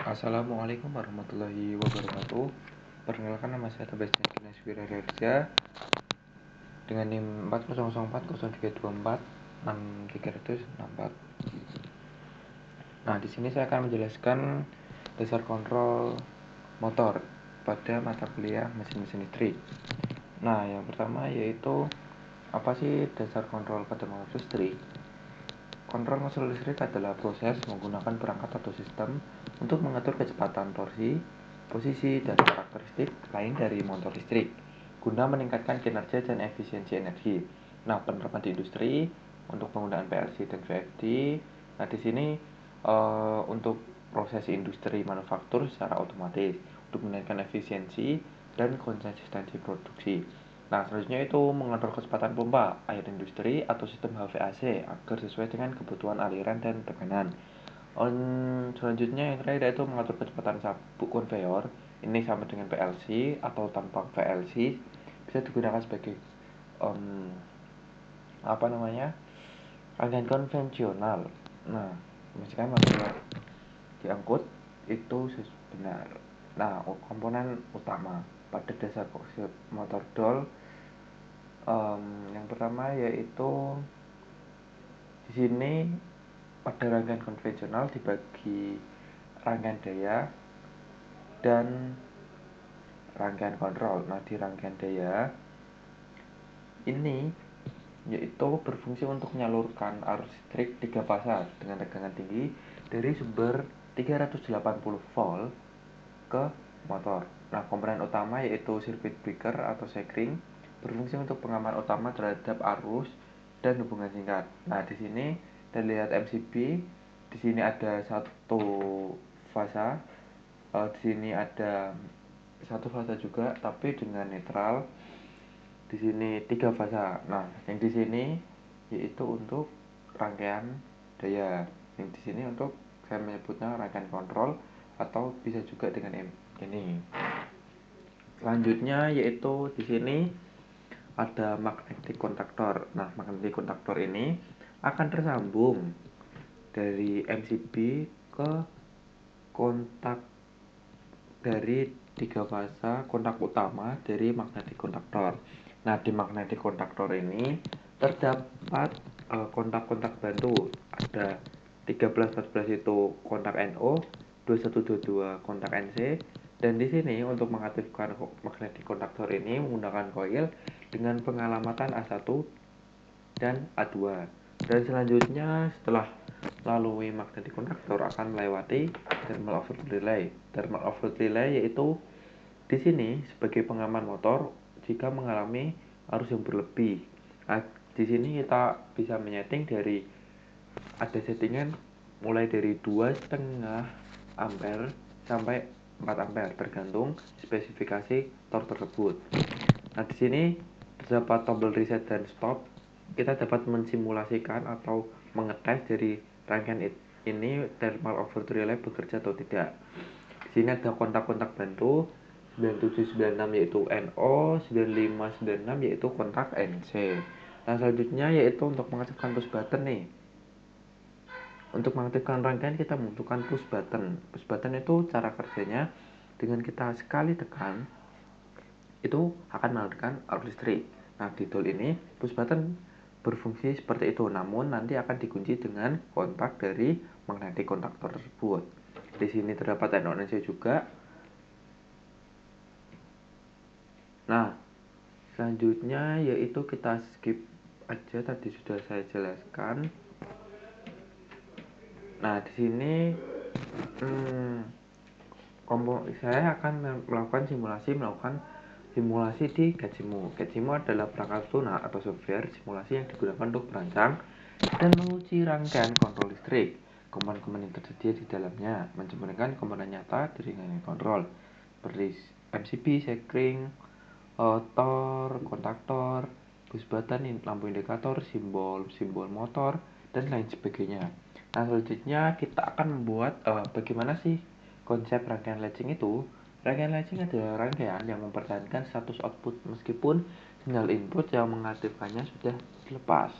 Assalamualaikum warahmatullahi wabarakatuh. Perkenalkan, nama saya Tabasya Kinas Wirarja dengan NIM 400403246364. Nah, di sini saya akan menjelaskan dasar kontrol motor pada mata kuliah mesin-mesin listrik. Nah, yang pertama yaitu apa sih dasar kontrol pada motor listrik? Kontrol motor listrik adalah proses menggunakan perangkat atau sistem untuk mengatur kecepatan, torsi, posisi, dan karakteristik lain dari motor listrik guna meningkatkan kinerja dan efisiensi energi. Nah, penerapan di industri untuk penggunaan PLC dan VFD. Nah, di sini untuk proses industri manufaktur secara otomatis untuk meningkatkan efisiensi dan konsistensi produksi. Nah, selanjutnya itu mengatur kecepatan pompa air industri atau sistem HVAC agar sesuai dengan kebutuhan aliran dan tekanan. Selanjutnya yang terakhir yaitu mengatur kecepatan sabuk konveyor. Ini sama dengan PLC atau tanpa PLC bisa digunakan sebagai rangkaian konvensional. Nah, misalkan material diangkut itu benar. Nah, komponen utama pada dasar motor dol yang pertama yaitu di sini pada rangkaian konvensional dibagi rangkaian daya dan rangkaian kontrol. Nah, di rangkaian daya ini yaitu berfungsi untuk menyalurkan arus listrik 3 fasa dengan tegangan tinggi dari sumber 380 volt ke motor. Nah, komponen utama yaitu circuit breaker atau sekring berfungsi untuk pengaman utama terhadap arus dan hubungan singkat. Nah, di sini terlihat MCB. Di sini ada satu fasa. Di sini ada satu fasa juga, tapi dengan netral. Di sini 3 fasa. Nah, yang di sini yaitu untuk rangkaian daya. Yang di sini untuk saya menyebutnya rangkaian kontrol atau bisa juga dengan ini. Selanjutnya yaitu di sini ada magnetic contactor. Nah, magnetic contactor ini akan tersambung dari MCB ke kontak dari 3 fasa kontak utama dari magnetic contactor. Nah, di magnetic contactor ini terdapat kontak-kontak bantu. Ada 13-14 itu kontak NO, 2122 kontak NC. Dan di sini untuk mengaktifkan magnetic contactor ini menggunakan koil dengan pengalamatan A1 dan A2. Dan selanjutnya setelah melalui magnetic contactor akan melewati thermal overload relay. Thermal overload relay yaitu di sini sebagai pengaman motor jika mengalami arus yang berlebih. Nah, di sini kita bisa menyeting dari ada settingan mulai dari 2,5 ampere sampai 4 ampere tergantung spesifikasi motor tersebut. Nah, di sini terdapat tombol reset dan stop. Kita dapat mensimulasikan atau mengetes dari rangkaian ini thermal overload relay bekerja atau tidak. Di sini ada kontak-kontak bantu 9796 yaitu NO, 9596 yaitu kontak NC. Nah, selanjutnya yaitu untuk mengaktifkan push button nih. Untuk mengaktifkan rangkaian kita membutuhkan push button. Push button itu cara kerjanya dengan kita sekali tekan itu akan mengalirkan arus listrik. Nah, di tool ini push button berfungsi seperti itu, namun nanti akan dikunci dengan kontak dari magnetic contactor tersebut. Di sini terdapat NONC juga. Nah, selanjutnya yaitu kita skip aja, tadi sudah saya jelaskan. Nah, di sini saya akan melakukan simulasi di Gatsimo. Gatsimo adalah perangkat lunak atau software simulasi yang digunakan untuk merancang dan menguji rangkaian kontrol listrik. Komponen-komponen yang tersedia di dalamnya mencerminkan komponen nyata dari rangkaian kontrol seperti MCB, sekring, tor, kontaktor, push button, lampu indikator, simbol motor, dan lain sebagainya. Nah, selanjutnya kita akan membuat bagaimana sih konsep rangkaian latching itu. Rangkaian latching adalah rangkaian yang mempertahankan status output meskipun sinyal input yang mengaktifkannya sudah dilepas.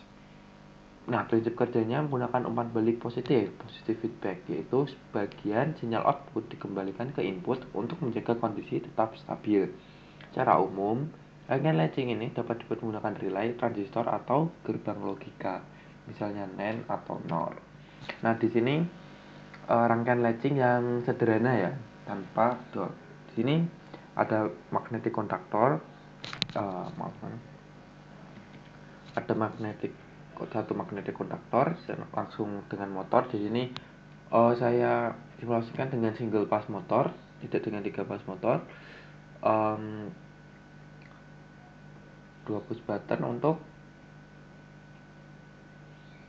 Nah, prinsip kerjanya menggunakan umpan balik positif feedback, yaitu sebagian sinyal output dikembalikan ke input untuk menjaga kondisi tetap stabil. Secara umum, rangkaian latching ini dapat dibuat menggunakan relay, transistor, atau gerbang logika, misalnya NAND atau NOR. Nah, di sini rangkaian latching yang sederhana ya, tanpa dot. Di sini ada magnetic conductor, ada satu magnetic conductor langsung dengan motor. Di sini saya simulasikan dengan single pass motor, tidak dengan 3 pass motor. 2 push button untuk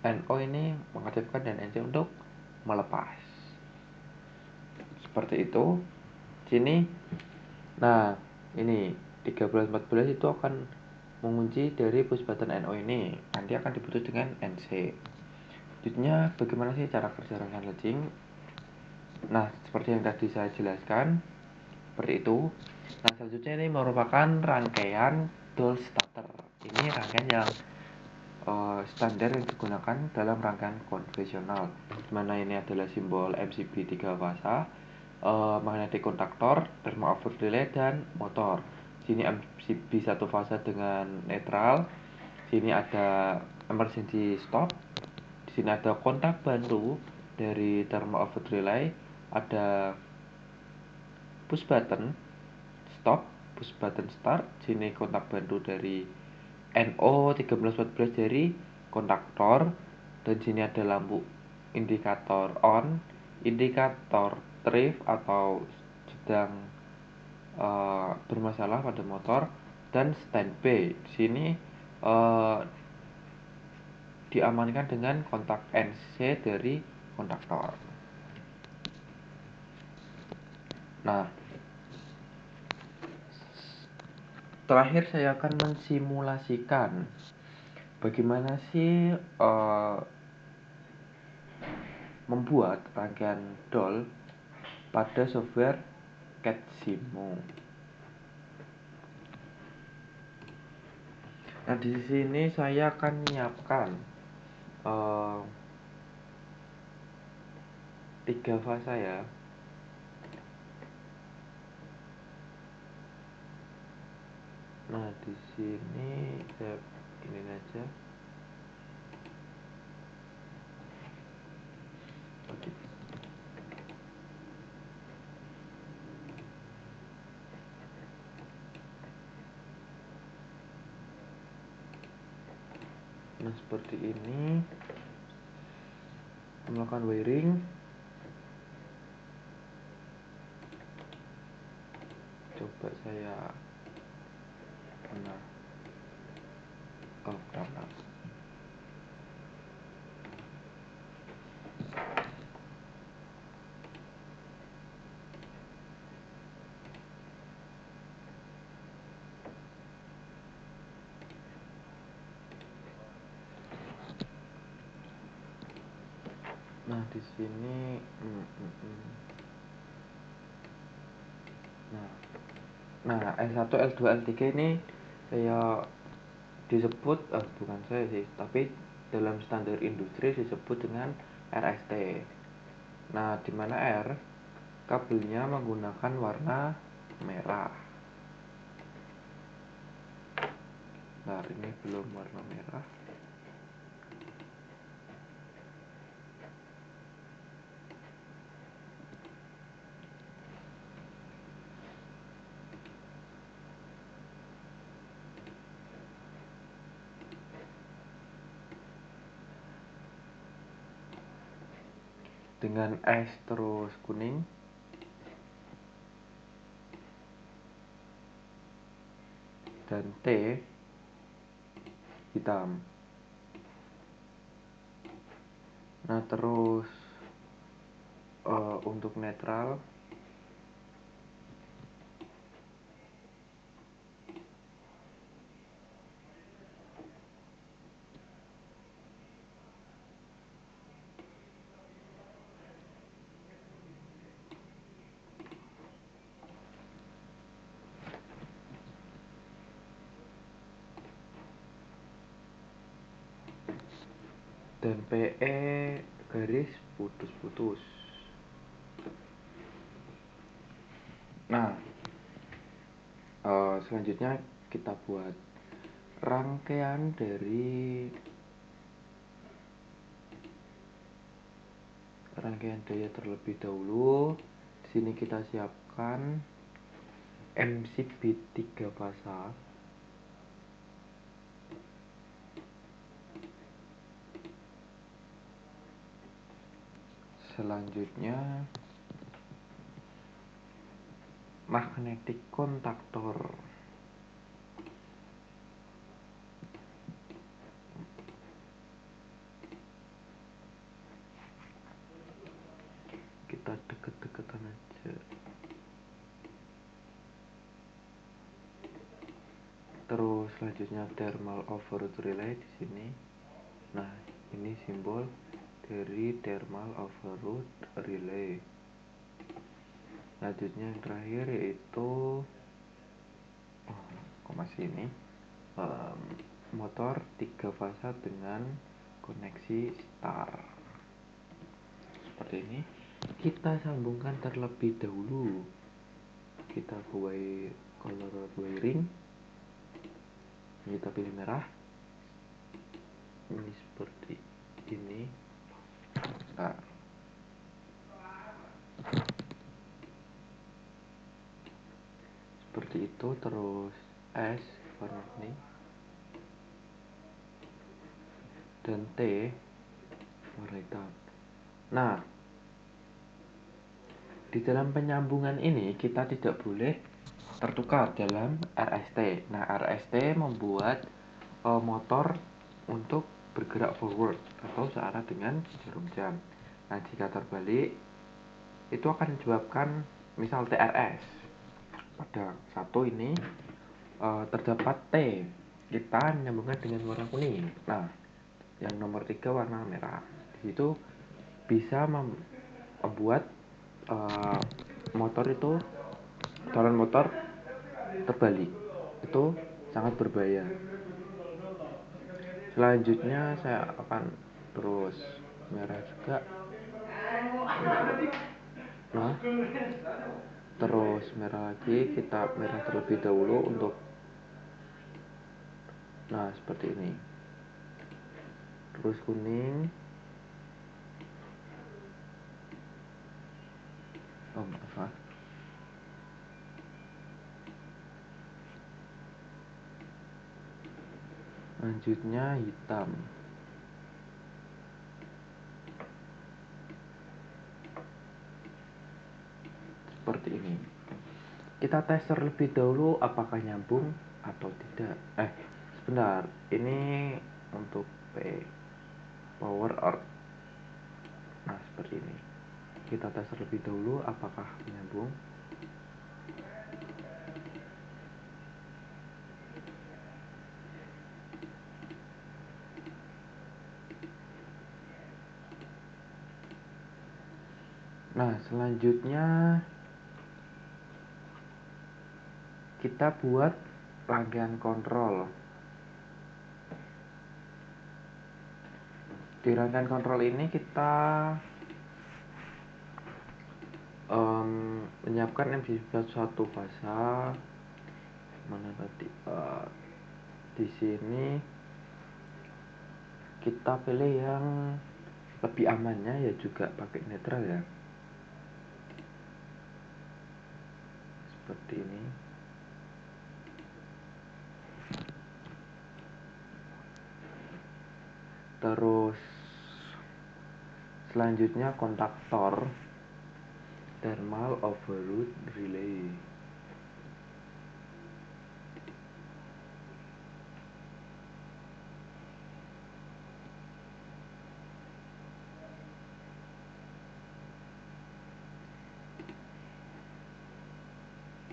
NO ini mengaktifkan dan NC untuk melepas. Seperti itu. Sini. Nah, ini 13-14 itu akan mengunci dari push button NO ini. Nanti akan diputus dengan NC. Selanjutnya, bagaimana sih cara kerja rangkaian latching? Nah, seperti yang tadi saya jelaskan, seperti itu. Nah, selanjutnya ini merupakan rangkaian dual starter. Ini rangkaian yang standar yang digunakan dalam rangkaian konvensional, dimana ini adalah simbol MCB 3 fasa, magnetic conductor, thermal output relay, dan motor. Sini MCB 1 fasa dengan netral. Sini ada emergency stop. Di sini ada kontak bantu dari thermal output relay, ada push button stop, push button start. Sini kontak bantu dari NO 1314 dari kontaktor, dan sini ada lampu indikator on, indikator trip atau sedang bermasalah pada motor, dan standby. Di sini diamankan dengan kontak NC dari kontaktor. Nah, terakhir saya akan mensimulasikan bagaimana sih membuat rangkaian DOL pada software CADSIMO. Nah, di sini saya akan menyiapkan 3 fasa ya. Nah, di sini saya ini aja. Oke. Nah, seperti ini. Melakukan wiring. Coba saya karena nah di sini nah L1, L2, L3 ini saya disebut bukan saya sih, tapi dalam standar industri disebut dengan RST. Nah, di mana R kabelnya menggunakan warna merah. Nah, ini belum warna merah. Dengan S terus kuning. Dan T hitam. Nah, terus untuk netral dan PE garis putus-putus. Nah, selanjutnya kita buat rangkaian daya terlebih dahulu. Di sini kita siapkan MCB 3 fasa. Selanjutnya magnetic kontaktor. Kita deket-deketan aja. Terus selanjutnya thermal overload relay di sini. Nah, ini simbol dari thermal overload relay. Selanjutnya yang terakhir yaitu ini motor 3 fasa dengan koneksi star. Seperti ini. Kita sambungkan terlebih dahulu. Kita buai color wiring. Kita pilih merah. Ini seperti ini. Nah, seperti itu. Terus S warna ini dan T warna hitam. Nah, di dalam penyambungan ini kita tidak boleh tertukar dalam RST. Nah, RST membuat motor untuk bergerak forward atau searah dengan jarum jam. Nah, jika terbalik itu akan menyebabkan misal TRS. Pada satu ini terdapat T, kita menyambungkan dengan warna kuning. Nah, yang nomor 3 warna merah. Di situ bisa membuat motor itu jalan motor terbalik. Itu sangat berbahaya. Selanjutnya saya akan terus merah juga. Nah, terus merah lagi. Kita merah terlebih dahulu untuk seperti ini. Terus kuning. Selanjutnya hitam. Seperti ini. Kita tes terlebih dahulu apakah nyambung atau tidak. Sebentar. Ini untuk power out. Nah, seperti ini. Kita tes terlebih dahulu apakah menyambung. Nah, selanjutnya kita buat rangkaian kontrol. Di rangkaian kontrol ini kita menyiapkan MCB 1 fasa. Mana tadi? Di sini kita pilih yang lebih amannya ya juga pakai netral ya. Seperti ini. Terus selanjutnya kontaktor thermal overload relay.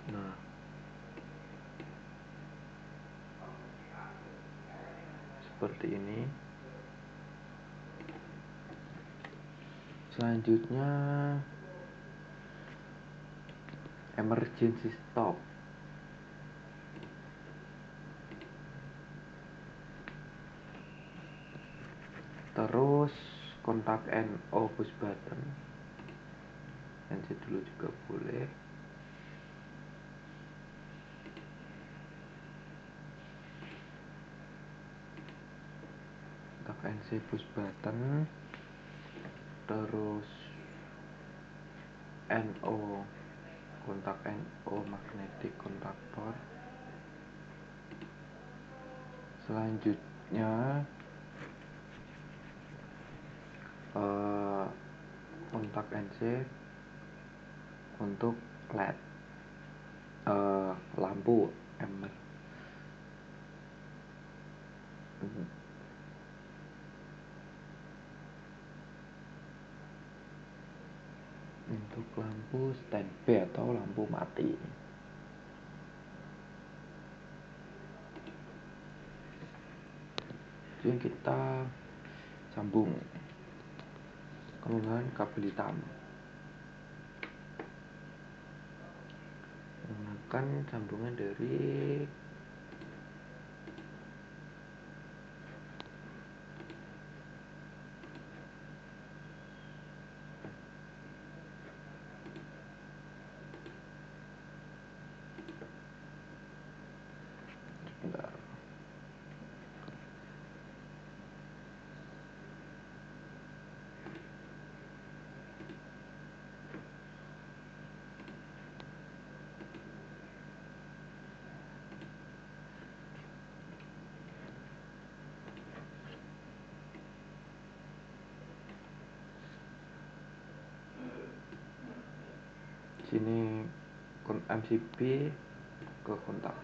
Nah, seperti ini. Selanjutnya emergency stop. Terus kontak NO push button, NC dulu juga boleh. Kontak NC push button, terus NO, kontak NO magnetic kontaktor. Selanjutnya kontak NC untuk LED, lampu ember. Untuk lampu standby atau lampu mati. Jadi kita sambung menggunakan kabel hitam, menggunakan sambungan dari bentar. Sini MCB ke kontak.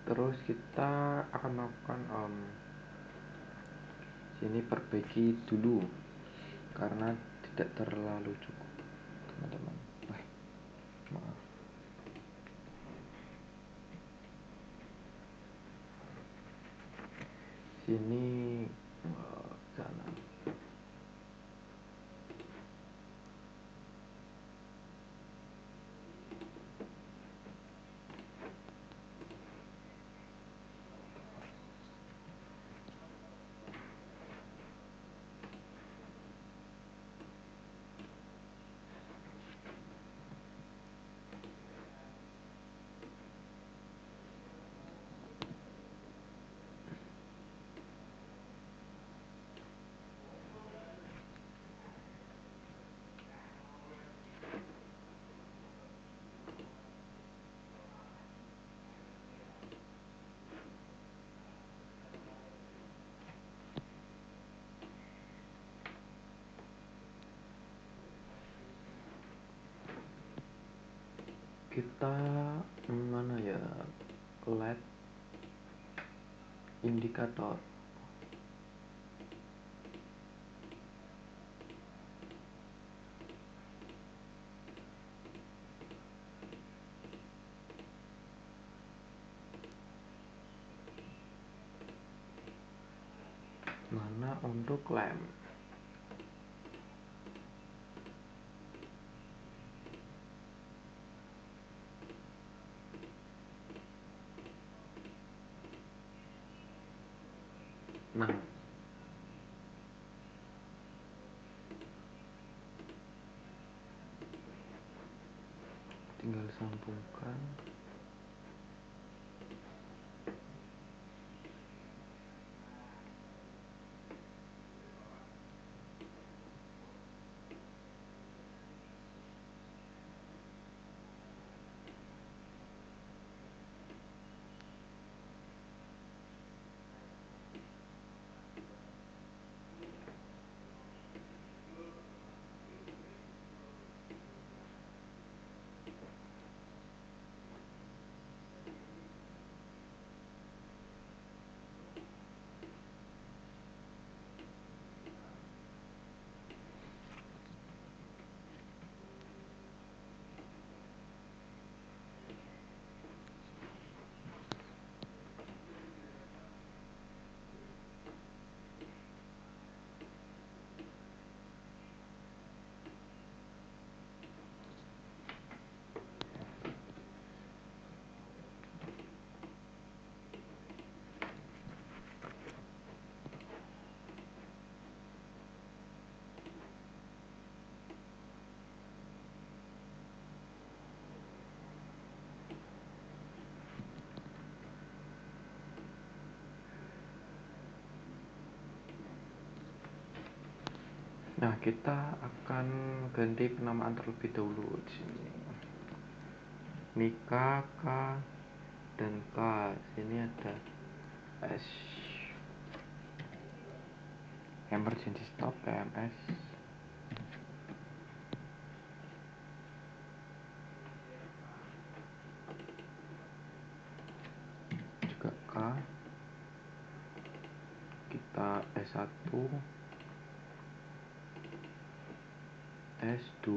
Terus kita akan melakukan sini perbaiki dulu karena tidak terlalu cukup, teman-teman. Maaf. Sini sana. Kita mana ya, LED indikator. Mana untuk lem. Nah, tinggal sambungkan. Nah, kita akan ganti penamaan terlebih dahulu di sini. Ini K, K, dan K. Sini ada S. Emergency stop, EMS. Juga K. Kita S1, S2.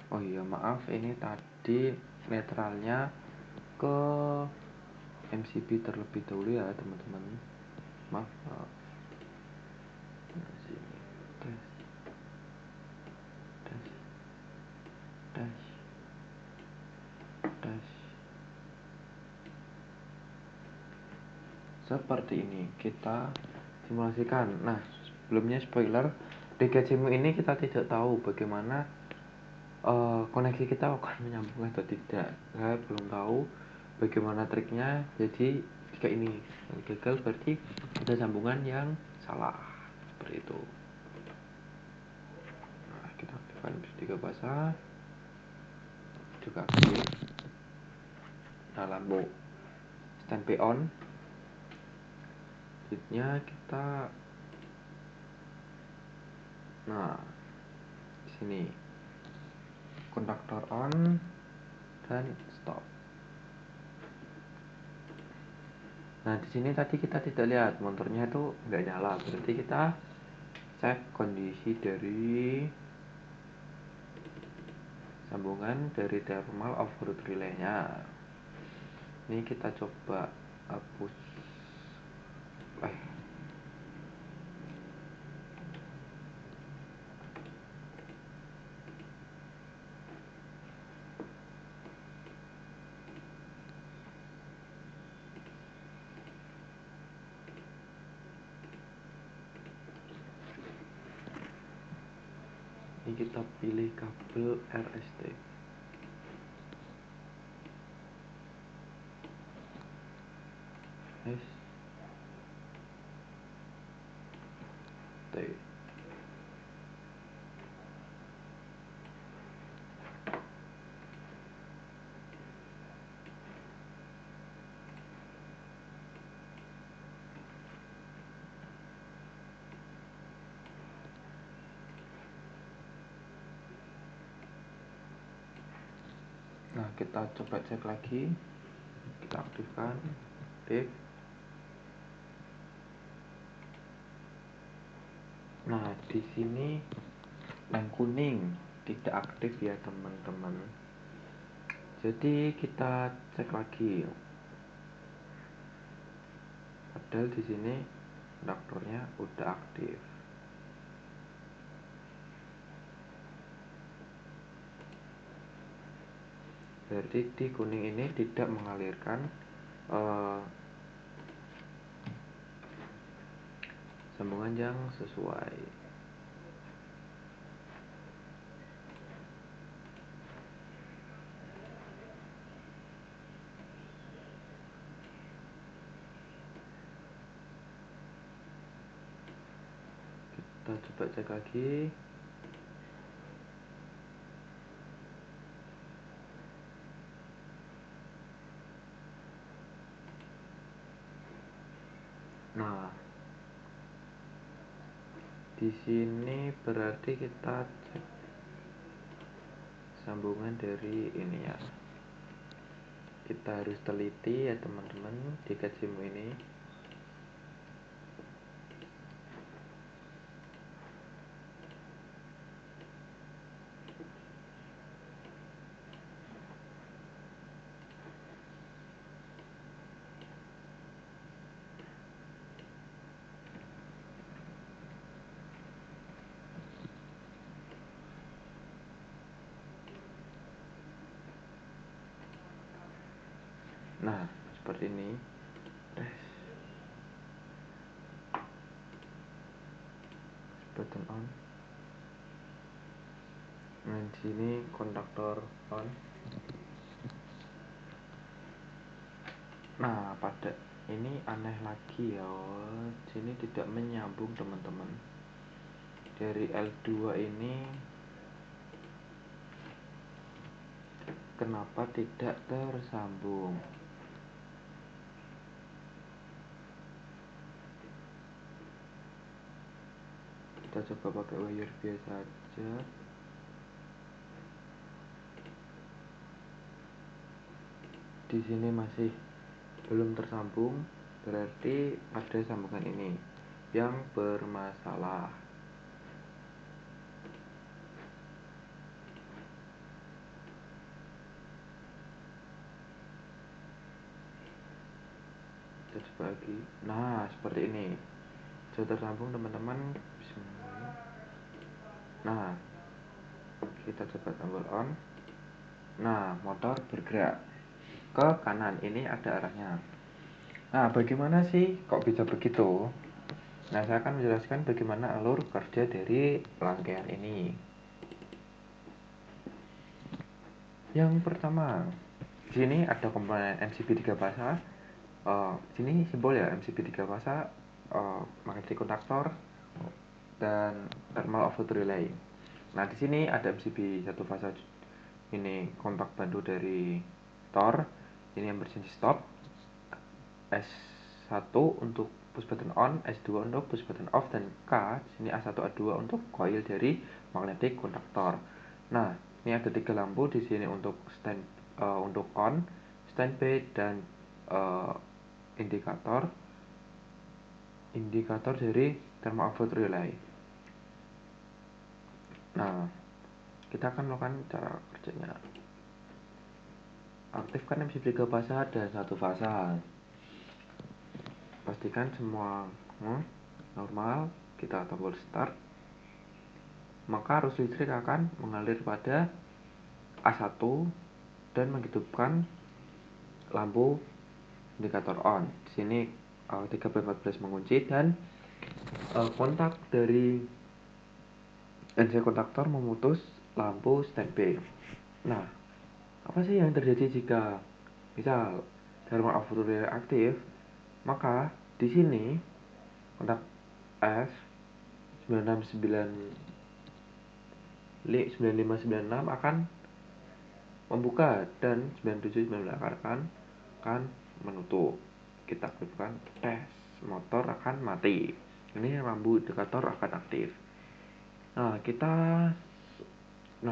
Oh iya, maaf, ini tadi netralnya ke MCB terlebih dahulu ya teman-teman. Maaf. Nah, sini tes, tes, tes, tes. Seperti ini kita simulasikan. Nah, sebelumnya spoiler, di Gajemu ini kita tidak tahu bagaimana koneksi kita akan menyambung atau tidak. Saya belum tahu bagaimana triknya. Jadi jika ini gagal berarti ada sambungan yang salah, seperti itu. Nah, kita aktifkan tiga basah, juga aktif. Nah, lampu standby on. Selanjutnya kita, nah, di sini kontaktor on dan stop. Nah, di sini tadi kita tidak lihat motornya itu nggak nyala, berarti kita cek kondisi dari sambungan dari thermal overload relay-nya. Ini kita coba hapus. Ini kita pilih kabel RST. S T. Nah, kita coba cek lagi. Kita aktifkan. Aktif. Nah, di sini yang kuning tidak aktif ya, teman-teman. Jadi kita cek lagi. Padahal di sini kontaktornya udah aktif. Berarti di kuning ini tidak mengalirkan sambungan yang sesuai. Kita coba cek lagi. Nah, di sini berarti kita cek sambungan dari ini ya. Kita harus teliti ya teman-teman di Gajemu ini. Nah, seperti ini. Button on. Nah, di sini kontaktor on. Nah, pada ini aneh lagi ya. Sini tidak menyambung, teman-teman. dari L2 ini kenapa tidak tersambung? Kita coba pakai wire biasa aja. Di sini masih belum tersambung, berarti ada sambungan ini yang bermasalah. Kita coba lagi. Nah, seperti ini. Sudah tersambung teman-teman. Bismillah. Nah, kita coba tombol on. Nah, motor bergerak ke kanan. Ini ada arahnya. Nah, bagaimana sih kok bisa begitu? Nah, saya akan menjelaskan bagaimana alur kerja dari rangkaian ini. Yang pertama, di sini ada komponen MCB 3 fasa. Sini simbol ya MCB 3 fasa, magnetic conductor dan thermal output relay. Nah, di sini ada MCB 1 fasa. Ini kontak bantu dari Tor. Ini emergency stop. S1 untuk push button on, S2 untuk push button off, dan K sini A1 A2 untuk coil dari magnetic conductor. Nah, ini ada 3 lampu di sini untuk untuk on, standby, dan indikator dari thermal output relay. Nah, kita akan melakukan cara kerjanya. Aktifkan MCB 3 fasa dan 1 fasa. Pastikan semua normal. Kita tombol start. Maka arus listrik akan mengalir pada A1 dan menghidupkan lampu indikator on. Di sini 1314 mengunci dan kontak dari NC kontaktor memutus lampu standby. Nah, apa sih yang terjadi jika misal thermal output relay aktif? Maka di sini kontak F 9596 akan membuka dan 9798 akan menutup. Kita aktifkan tes, motor akan mati. Ini lampu indikator akan aktif.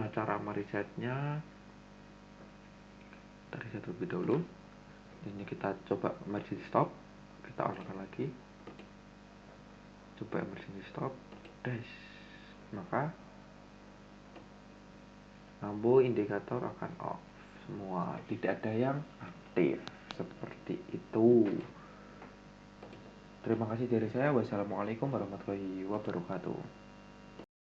Cara meresetnya dari satu lebih dahulu. Ini kita coba emergency stop. Kita on lagi. Coba emergency stop. Maka lampu indikator akan off semua, tidak ada yang aktif. Seperti itu. Terima kasih dari saya. Wassalamualaikum warahmatullahi wabarakatuh.